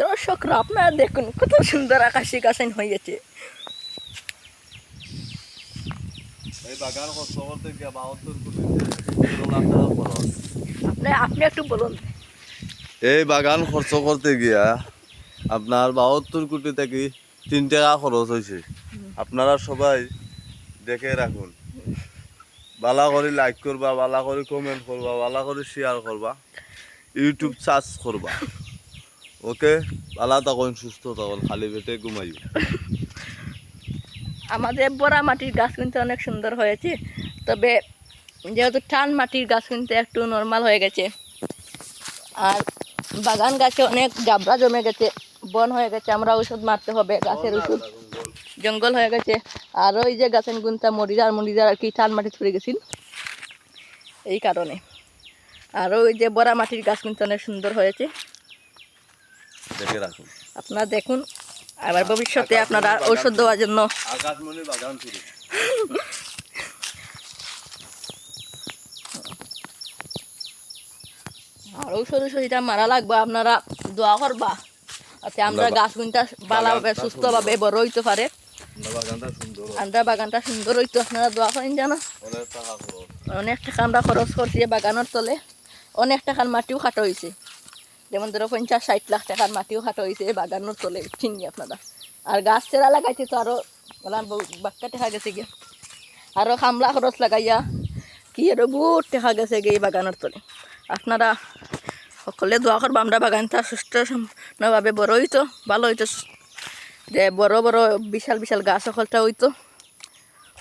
দর্শকরা আপনারা দেখুন কত সুন্দর আকাশি গাছাইন হয়েছে। এই বাগান কষ্ট করতে গিয়ে 72 কোটি খরচ। আপনি একটু বলুন। এই বাগান খরচ করতে গিয়া আপনার 72 কোটি থেকে 3 টাকা খরচ হয়েছে। আপনারা সবাই দেখে রাখুন, বালা করে লাইক করবা, বালা করে কমেন্ট করবা, বালা করে শেয়ার করবা, ইউটিউব সার্চ করবা। ওকে, বালা তখন সুস্থ তখন খালি পেটে ঘুমাই। আমাদের বড়া মাটির গাছ কিন্তু অনেক সুন্দর হয়েছে, তবে যেহেতু টান মাটির গাছ কিন্তু একটু নর্মাল হয়ে গেছে। আর বাগান গাছে অনেক গাবড়া জমে গেছে, বন হয়ে গেছে, আমরা ওষুধ মারতে হবে, গাছের ওষুধ জঙ্গল হয়ে গেছে। আর ওই যে গাছের গুনটা মরিজার আর কি টান মাটি ছড়ে গেছিল এই কারণে। আর ওই যে বড়া মাটির গাছ কিন্তু অনেক সুন্দর হয়েছে, দেখে রাখুন। আপনারা দেখুন, আবার ভবিষ্যতে আপনারা ঔষধ দেওয়ার জন্য আকাশমণি বাগান শুরু। আর ঔষধ এটা মারা লাগবে, আপনারা দোয়া করবা যাতে আমরা গাছ গুনটা ভালোভাবে সুস্থভাবে বড় হইতে পারে, আমরা বাগানটা সুন্দর হইতো। আপনারা দোয়া করেন জানো, অনেক টাকা আমরা খরচ করছি বাগানের তলে, অনেক টাকার মাটিও খাটো হয়েছে, যেমন ধরো 50-60 লাখ টাকার মাটিও খাটো হয়েছে বাগানের তলে, চিনি আপনারা। আর গাছ চেরা লাগাইছে তো আরো বাক্কা দেখা গেছে গিয়ে, আরো খামলা খরচ লাগাইয়া কি আরো বহুত দেখা গেছে গে এই বাগানের তলে। আপনারা সকলে দোয়া করবো আমরা বাগানটা সুস্থভাবে বড় হইতো, ভালো হইতো, যে বড় বড় বিশাল বিশাল গাছ সকলটা হইতো।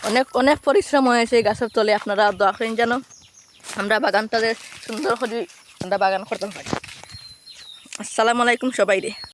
অনেক অনেক পরিশ্রম হয়েছে এই গাছের তলে, আপনারা দোয়া করেন যেন আমরা বাগানটা সুন্দর করে আমরা বাগান করতে পারি। আসসালামু আলাইকুম সবাই রে।